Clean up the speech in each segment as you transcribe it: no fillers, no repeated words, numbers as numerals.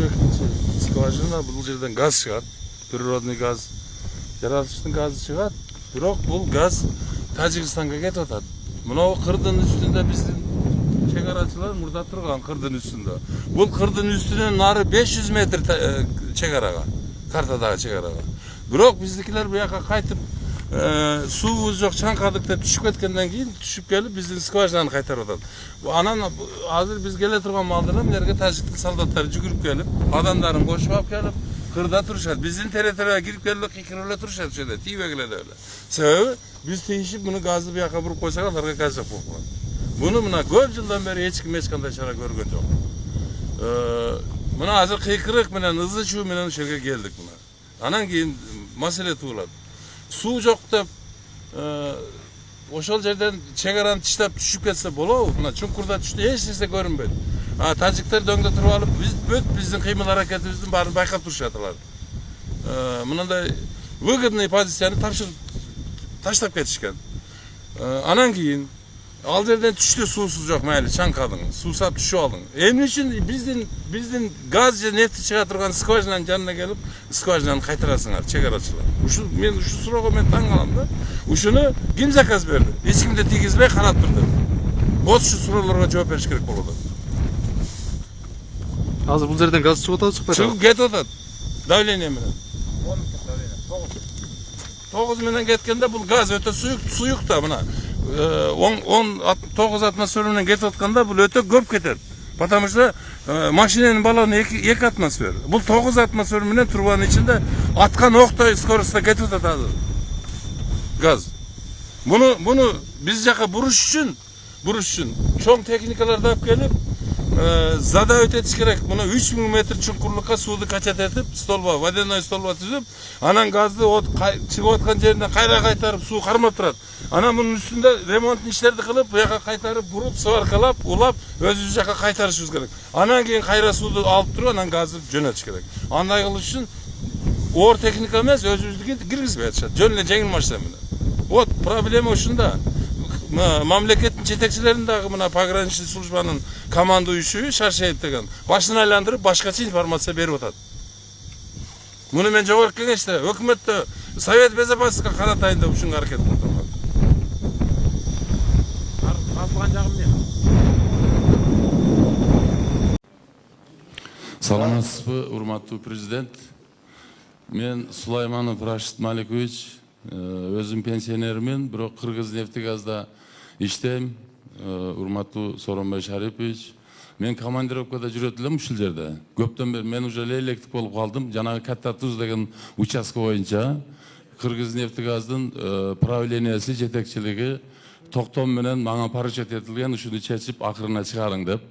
экинчи скважина, бул жерден газ чыгат. Природный газ, жаратылыштын газы чыгат. Бирок бул газ Тажикстанга кетип атат. Мына кырдын үстүндө биздин чегарачылар мурда турган кырдын үстүндө. Бул кырдын үстүнөн нары 500 метр чегарага, картадагы чегарага. Бирок биздикилер буяка кайтып суубуз жок, чаңкадык деп түшүп кеткенден кийин түшүп келип биздин скважинаны кайтарып атат. Анан азыр биз келе турган маалда мынерге тажиктин солдаттары жүгүрүп келип, адамдарын кошуп алып келип, кырда турушат. Биздин територияга кирип келип кыйкырып эле турушат ошода, тийбегиле деп эле. Себеби биз тийишип муну газды буяка буруп койсок аларга газ жок болуп калат. Буну мына көп жылдан бери эч ким эч кандай чара көргөн жок. Мына азыр кыйкырык менен ызы чуу менен ошол жерге келдик мына. Анан кийин маселе туулат. Суу жок деп ошол жерден чегараны тыштап түшүп кетсе болобу? Мына чуңкурда түштү, эч нерсе көрүнбөйт. Тажиктер дөңдө туруп алып, биздин кыймыл аракетибиздин баарын байкап турушат алар. Мындай выгодный позицияны таштап кетишкен. Анан кийин ал жерден түштү, суусуз жок, майли чаңкадың, суусап түшүп алдың. Эмне үчүн биздин газ же нефти чыга турган скважинанын жанына келип, скважинаны кайтарасыңар, чегарачылар? Мен ушу суроого таң калам да. Ушуну ким заказ берди? Эч кимди тийгизбей карап турду. Вот ушу суроолорго жооп бериш керек болот. Азыр бул жерден газ чыгып атабы, чыкпайбы? Чыгып кетип атат. Давление менен. 9 менен кеткенде бул газ өтө суюк да мына. 9 атмосфера менен кетип атканда бул өтө көп кетет. Потому что машинанын баллону 2 атмосфера. Бул 9 атмосфера менен турбанын ичинде аткан октой скоростта кетип атат азыр. Газ. Буну биз жака буруш үчүн чоң техникаларды алып келип, зада өтетиш керек. Мына 3000 метр чуңкурлукка сууду качат этип, столба, водяной столба түзүп, анан газды чыгып аткан жерине кайра кайтарып суу кармап турат. Анан мунун үстүндө ремонт иштерди кылып, буяка кайтарып, буруп, сваркалап, улап, өзүбүз жака кайтарышыбыз керек. Анан кийин кайра сууду алып туруп, анан газды жөнөтүш керек. Андай кылыш үчүн оор техника эмес, өзүбүздүкү киргизбей атышат. Жөн эле жеңил машина менен. Вот проблема ушунда. Мамлекеттин жетекчилерин дагы мына пограничный службанын командующий Шаршеев деген башын айландырып башкача информация берип атат. Муну мен жогорку кеңеште, өкмөттө, Совет Безопасностька каратайын деп ушунга аракет кылып турган. Калган жагым эмне? Саламатсызбы, урматтуу президент? Мен Сулайманов Рашид Маликович, өзүм пенсионермин, бирок Кыргыз-нефтегазда иштейм. Урматтуу Сооронбай Шарипович, мен командировкада жүрөт элем ушул жерде. Көптөн бери мен уже лейлектик болуп калдым. Жанагы Катта Туз деген участка боюнча Кыргыз-нефтегаздын правлениясы жетекчилиги токтом менен мага поручет этилген, ушуну чечип акырына чыгарың деп.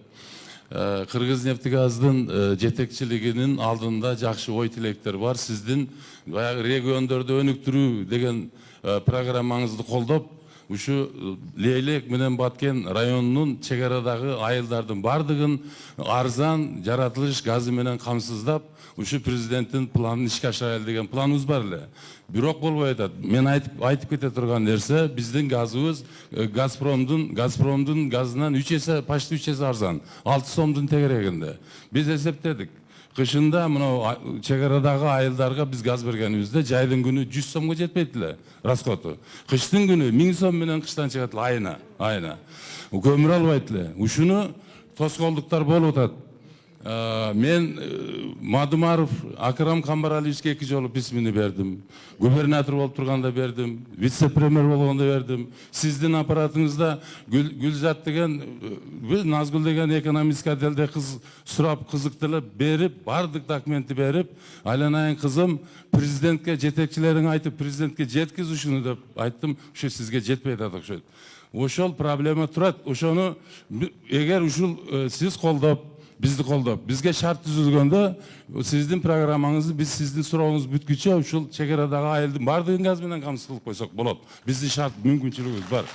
Кыргыз-нефтегаздын жетекчилигинин алдында жакшы ой тилектер бар. Сиздин баягы региондорду өнүктүрүү деген программаңызды колдоп, ушу Лейлек менен Баткен районунун чегарадагы айылдардын бардыгын арзан жаратылыш газы менен камсыздап, ушу президенттин планын ишке ашырайлы деген планыбыз бар эле. Бирок болбой атат. Мен айтып кете турган нерсе, биздин газыбыз Газпромдун газынан 3 эсе, почти 3 эсе арзан. 6 сомдун тегерегинде. Биз эсептедик. Кышында мына чегарадагы айылдарга биз газ бергенибизде жайдын күнү 100 сомго жетпейт эле расходу. Кыштын күнү 1000 сом менен кыштан чыгат эле айына. Көмүр албайт эле. Ушуну тоскоолдуктар болуп атат. Мен Мадумаров Акрам Камбаралиевичке 2 жолу письмени бердим. Губернатор болуп турганда бердим, вице-премьер болгондо бердим. Сиздин аппаратыңызда Гүлзат деген, Назгүл деген экономический отделде кыз сурап, кызыктырып берип, бардык документти берип, айланайын кызым, президентке жетекчилериң айтып, президентке жеткиз ушуну деп айттым. Ушу сизге жетпей атат окшойт. Ошол проблема турат. Ошону эгер ушул сиз колдоп, бизди колдоп, бизге шарт түзүлгөндө, сиздин программаңызды биз сиздин сурооңуз бүткүчө ушул чегарадагы айылдын бардыгын газ менен камсыз кылып койсок болот. Биздин шарт мүмкүнчүлүгүбүз бар.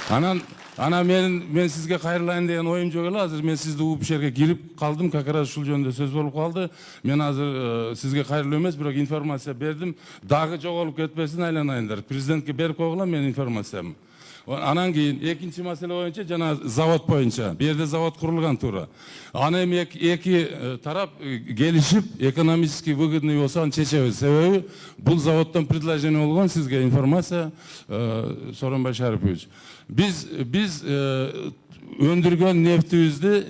Анан мен сизге кайрылайын деген оюм жок эле. Азыр мен сизди угуп жерге кирип калдым, как раз ушул жөнүндө сөз болуп калды. Мен азыр сизге кайрылуу эмес, бирок информация бердим. Дагы жоголуп кетпесин, айланайындар. Президентке берип койгула мен информациямды. Anan keyin ekinci mesele boyunca jana zavod boyunca. Bir yerde zavod kurulgan tuğra. Ana hem iki taraf gelişip ekonomiski выгодный olsa çeçevi. Sebebi bu zavoddan предложение olgan sizge informasiya Soronbay Şaripovich. Biz öndürgen neftimizni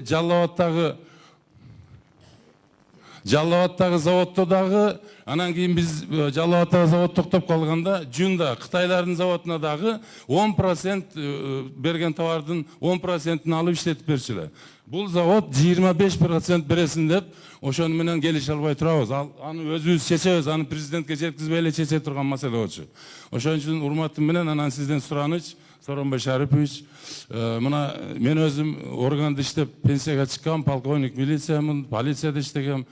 Жаллаваттагы заводдагы анан кийин биз Жаллаваттагы завод токтоп калганда Жунда Кытайлардын заводуна дагы 10% берген товардын 10%ын алып иштетип берчүлөр. Бул завод 25% бересин деп ошону менен келише албай турабыз. Аны өзүбүз чечебиз, аны президентке жеткизбей эле чече турган маселе болчу. Ошон үчүн урматым менен анан сизден сураныч Соронбай Шарипович, мына мен өзүм органда иштеп пенсияга чыккам, полковник милициямын, полицияда иштегем.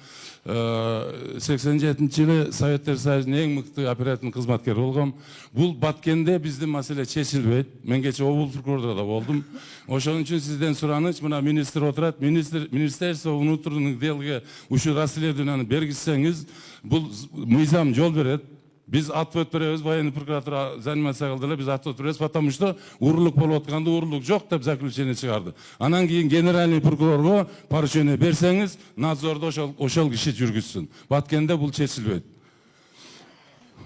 87-жылы Советтер Союзунун эң мыкты оперативдик кызматкери болгом. Бул Баткенде биздин маселе чечилбейт. Мен кече облус прокурордо да болдум. Ошон үчүн сизден сураныч, мына министр отурат, Министерство внутренних делге ушу расследованияны бергизсеңиз, бул мыйзам жол берет. Biz atvet berебиз, военный прокуратура заниматься кылдылар, biz atvet беребиз, потому что урлук болуп атканда урлук жок деп заключение чыгарды. Анан кийин генеральный прокурорго поручение берсеңиз, надзорду ошол киши жүргүзсүн. Баткенде бул чечилбейт.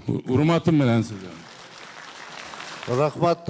Урматым менен сизге. Рахмат.